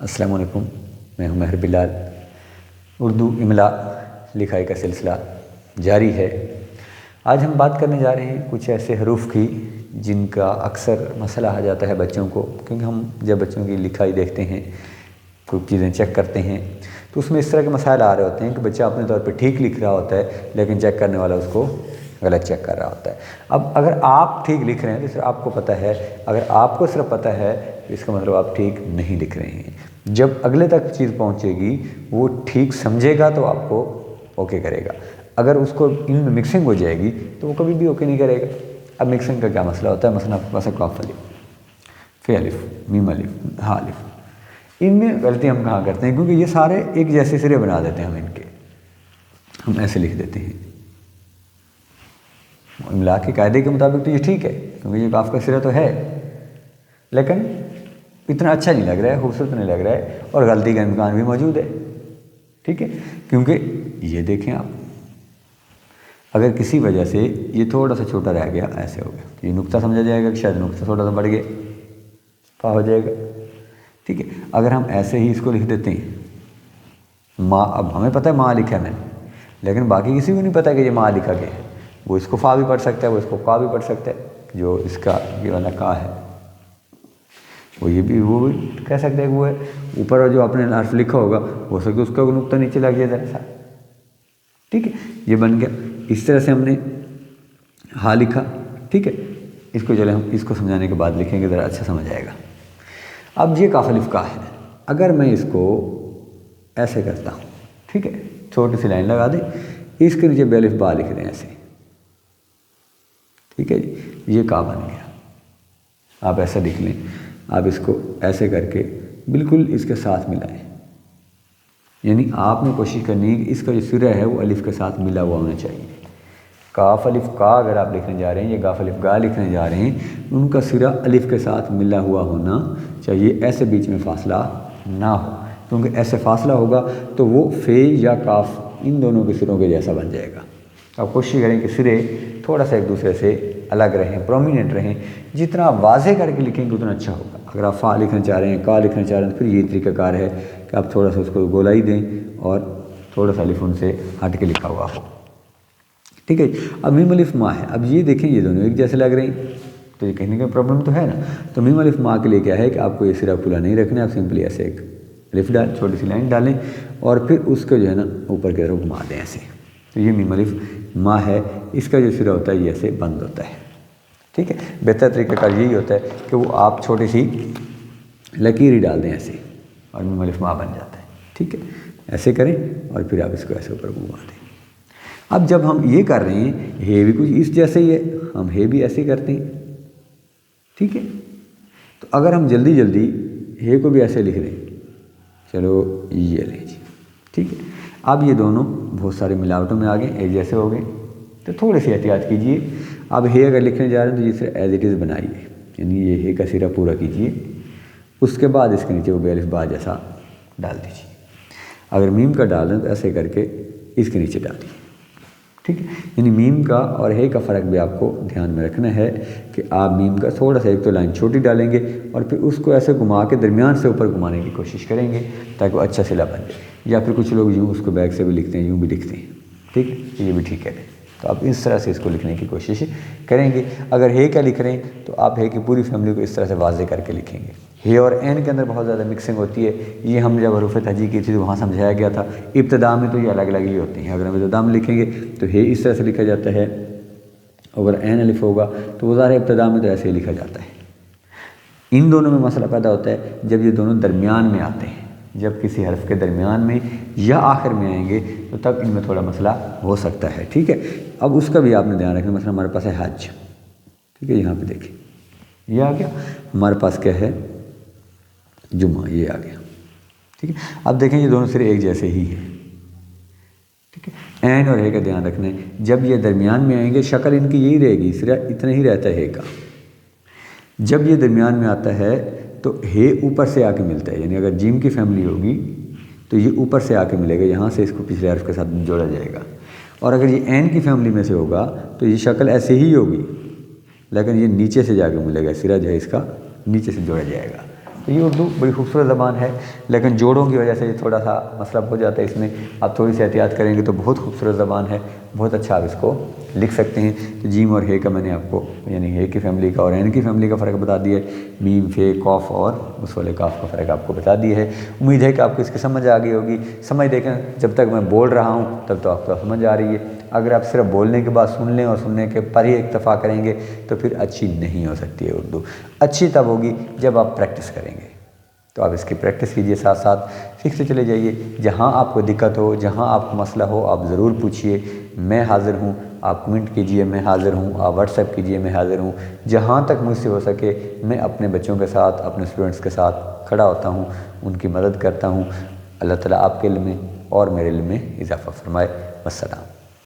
السلام علیکم، میں ہوں مہر بلال۔ اردو املا لکھائی کا سلسلہ جاری ہے۔ آج ہم بات کرنے جا رہے ہیں کچھ ایسے حروف کی جن کا اکثر مسئلہ آ جاتا ہے بچوں کو، کیونکہ ہم جب بچوں کی لکھائی دیکھتے ہیں، کچھ چیزیں چیک کرتے ہیں تو اس میں اس طرح کے مسائل آ رہے ہوتے ہیں کہ بچہ اپنے طور پہ ٹھیک لکھ رہا ہوتا ہے لیکن چیک کرنے والا اس کو غلط چیک کر رہا ہوتا ہے۔ اب اگر آپ ٹھیک لکھ رہے ہیں تو صرف آپ کو پتہ ہے، اگر آپ کو صرف پتہ ہے تو اس کا مطلب آپ ٹھیک نہیں لکھ رہے ہیں۔ جب اگلے تک چیز پہنچے گی وہ ٹھیک سمجھے گا تو آپ کو اوکے کرے گا، اگر اس کو ان میں مکسنگ ہو جائے گی تو وہ کبھی بھی اوکے نہیں کرے گا۔ اب مکسنگ کا کیا مسئلہ ہوتا ہے؟ مثلا آپ کے پاس قاف الف، فے الف، میم الف، ہا الف، ان میں غلطی ہم کہاں کرتے ہیں؟ کیونکہ یہ سارے ایک جیسے سرے بنا دیتے ہیں، ہم ایسے لکھ دیتے ہیں۔ املا کے قاعدے کے مطابق تو یہ ٹھیک ہے کیونکہ یہ قاف کا سرا تو ہے، لیکن اتنا اچھا نہیں لگ رہا ہے، خوبصورت نہیں لگ رہا ہے، اور غلطی کا امکان بھی موجود ہے، ٹھیک ہے؟ کیونکہ یہ دیکھیں آپ، اگر کسی وجہ سے یہ تھوڑا سا چھوٹا رہ گیا، ایسے ہو گیا، یہ نقطہ سمجھا جائے گا کہ شاید نقطہ تھوڑا سا بڑھ گیا، فا ہو جائے گا، ٹھیک ہے؟ اگر ہم ایسے ہی اس کو لکھ دیتے ہیں ماں، اب ہمیں پتہ ہے ماں لکھا ہے میں نے، لیکن باقی کسی کو نہیں پتہ کہ یہ ماں لکھا گیا ہے۔ وہ اس کو فا بھی پڑھ سکتا ہے، وہ اس کو کا بھی پڑھ سکتا ہے، جو اس کا یہ والا کا ہے وہ یہ بھی وہ بھی کہہ سکتے ہیں کہ وہ ہے۔ اوپر جو اپنے حرف لکھا ہوگا ہو سکتا ہے اس کا نقطہ نیچے لگ جائے ذرا سا، ٹھیک ہے؟ یہ بن گیا۔ اس طرح سے ہم نے ہا لکھا، ٹھیک ہے؟ اس کو چلے ہم اس کو سمجھانے کے بعد لکھیں گے، ذرا اچھا سمجھ آئے گا۔ اب یہ قاف الف کا ہے، اگر میں اس کو ایسے کرتا ہوں، ٹھیک ہے، چھوٹی سی لائن لگا دیں، اس کے نیچے بے الف با لکھ دیں ایسے، ٹھیک ہے جی؟ یہ کا بن گیا۔ آپ ایسا لکھ لیں، آپ اس کو ایسے کر کے بالکل اس کے ساتھ ملائیں، یعنی آپ نے کوشش کرنی ہے کہ اس کا جو سرا ہے وہ الف کے ساتھ ملا ہوا ہونا چاہیے۔ قاف الف کا اگر آپ لکھنے جا رہے ہیں یا قاف الف گا لکھنے جا رہے ہیں، ان کا سرا الف کے ساتھ ملا ہوا ہونا چاہیے، ایسے بیچ میں فاصلہ نہ ہو، کیونکہ ایسے فاصلہ ہوگا تو وہ فے یا کاف ان دونوں کے سروں کے جیسا بن جائے گا۔ آپ کوشش کریں کہ سرے تھوڑا سا ایک دوسرے سے الگ رہیں، پرومیننٹ رہیں، جتنا واضح کر کے لکھیں گے اتنا اچھا ہوگا۔ اگر آپ فا لکھنا چاہ رہے ہیں، کا لکھنا چاہ رہے ہیں، تو پھر یہ طریقہ کار ہے کہ آپ تھوڑا سا اس کو گولائی دیں اور تھوڑا سا الف ان سے ہٹ کے لکھا ہوا ہو، ٹھیک ہے؟ اب میم الف ماں ہے، اب یہ دیکھیں یہ دونوں ایک جیسے لگ رہے ہیں، تو یہ کہیں گے پرابلم تو ہے نا۔ تو میم الف ماں کے لیے کیا ہے کہ آپ کو یہ سرا کھلا نہیں رکھنا ہے، آپ سمپلی ایسے ایک الف چھوٹی سی لائن ڈالیں اور پھر اس کو جو ہے نا اوپر کی طرف گھما دیں ایسے، تو یہ میم الف ماں ہے، اس کا جو سرا ہوتا ہے یہ ایسے بند ہوتا ہے، ٹھیک ہے؟ بہتر طریقہ کار یہی ہوتا ہے کہ وہ آپ چھوٹی سی لکیر ہی ڈال دیں ایسے اور میم الف ماں بن جاتا ہے، ٹھیک ہے؟ ایسے کریں اور پھر آپ اس کو ایسے اوپر گھما دیں۔ اب جب ہم یہ کر رہے ہیں، ہے بھی کچھ اس جیسے ہی ہے، ہم ہے بھی ایسے ہی کرتے ہیں، ٹھیک ہے؟ تو اگر ہم جلدی جلدی ہے کو بھی ایسے لکھ دیں، چلو یہ لیں جی، ٹھیک ہے؟ اب یہ دونوں بہت سارے ملاوٹوں میں آ گئے، ایک جیسے ہو گئے، تو تھوڑی سی احتیاط کیجئے۔ اب ہے اگر لکھنے جا رہے ہیں تو جسے ایز اٹ از بنائیے، یعنی یہ ہے کا سرا پورا کیجئے، اس کے بعد اس کے نیچے وہ بے الف با جیسا ڈال دیجیے۔ اگر میم کا ڈال دیں تو ایسے کر کے اس کے نیچے ڈال دیجیے، ٹھیک ہے؟ یعنی میم کا اور ہے کا فرق بھی آپ کو دھیان میں رکھنا ہے کہ آپ میم کا تھوڑا سا ایک تو لائن چھوٹی ڈالیں گے اور پھر اس کو ایسے گھما کے درمیان سے اوپر گھمانے کی کوشش کریں گے تاکہ وہ اچھا سلا بن جائے، یا پھر کچھ لوگ یوں اس کو بیک سے بھی لکھتے ہیں، یوں بھی لکھتے ہیں، ٹھیک ہے؟ یہ بھی ٹھیک ہے، تو آپ اس طرح سے اس کو لکھنے کی کوشش کریں گے۔ اگر ہے کا لکھ رہے ہیں تو آپ ہے کی پوری فیملی کو اس طرح سے واضح کر کے لکھیں گے۔ ہے اور این کے اندر بہت زیادہ مکسنگ ہوتی ہے، یہ ہم جب حروف تہجی کی تھی تو وہاں سمجھایا گیا تھا۔ ابتدا میں تو یہ الگ الگ ہی ہوتی ہیں، اگر ہم ابتدا میں لکھیں گے تو ہے اس طرح سے لکھا جاتا ہے، اگر این الف ہوگا تو وہ ظاہر ابتدا میں تو ایسے ہی لکھا جاتا ہے۔ ان دونوں میں مسئلہ پیدا ہوتا ہے جب یہ دونوں درمیان میں آتے ہیں، جب کسی حرف کے درمیان میں یا آخر میں آئیں گے تو تب ان میں تھوڑا مسئلہ ہو سکتا ہے، ٹھیک ہے؟ اب اس کا بھی آپ نے دھیان رکھنا۔ مثلا ہمارے پاس ہے حج، ٹھیک ہے؟ یہاں پہ دیکھیں یہ آ گیا، ہمارے پاس کیا ہے؟ جمعہ، یہ آ گیا، ٹھیک ہے؟ اب دیکھیں یہ دونوں سرے ایک جیسے ہی ہیں، ٹھیک ہے؟ این اور ہے کا دھیان رکھنا ہے، جب یہ درمیان میں آئیں گے شکل ان کی یہی رہے گی، سرا اتنا ہی رہتا ہے ہے کا۔ جب یہ درمیان میں آتا ہے تو ہے اوپر سے آ کے ملتا ہے، یعنی اگر جیم کی فیملی ہوگی تو یہ اوپر سے آ کے ملے گا، یہاں سے اس کو پچھلے حرف کے ساتھ جوڑا جائے گا، اور اگر یہ این کی فیملی میں سے ہوگا تو یہ شکل ایسے ہی ہوگی، لیکن یہ نیچے سے جا کے ملے گا، سرا جو ہے اس کا نیچے سے جوڑا جائے گا، تو یہ اردو بڑی خوبصورت زبان ہے، لیکن جوڑوں کی وجہ سے یہ تھوڑا سا مسئلہ ہو جاتا ہے، اس میں آپ تھوڑی سی احتیاط کریں گے تو بہت خوبصورت زبان ہے، بہت اچھا آپ اس کو لکھ سکتے ہیں۔ تو جیم اور ہے کا میں نے آپ کو یعنی ہے کی فیملی کا اور عین کی فیملی کا فرق بتا دیا ہے، میم فے قاف اور اس والے کاف کا فرق آپ کو بتا دیا ہے۔ امید ہے کہ آپ کو اس کی سمجھ آ گئی ہوگی۔ سمجھ دیکھیں جب تک میں بول رہا ہوں تب تو آپ کو سمجھ آ رہی ہے، اگر آپ صرف بولنے کے بعد سن لیں اور سننے کے پر ہی اکتفا کریں گے تو پھر اچھی نہیں ہو سکتی ہے اردو۔ اچھی تب ہوگی جب آپ پریکٹس کریں گے، تو آپ اس کی پریکٹس کیجئے، ساتھ ساتھ سیکھتے چلے جائیے۔ جہاں آپ کو دقت ہو، جہاں آپ کو مسئلہ ہو، آپ ضرور پوچھئے، میں حاضر ہوں۔ آپ کمنٹ کیجئے میں حاضر ہوں، آپ واٹس ایپ کیجئے میں حاضر ہوں۔ جہاں تک مجھ سے ہو سکے میں اپنے بچوں کے ساتھ، اپنے اسٹوڈنٹس کے ساتھ کھڑا ہوتا ہوں، ان کی مدد کرتا ہوں۔ اللہ تعالیٰ آپ کے علم میں اور میرے علم میں اضافہ فرمائے۔ والسلام۔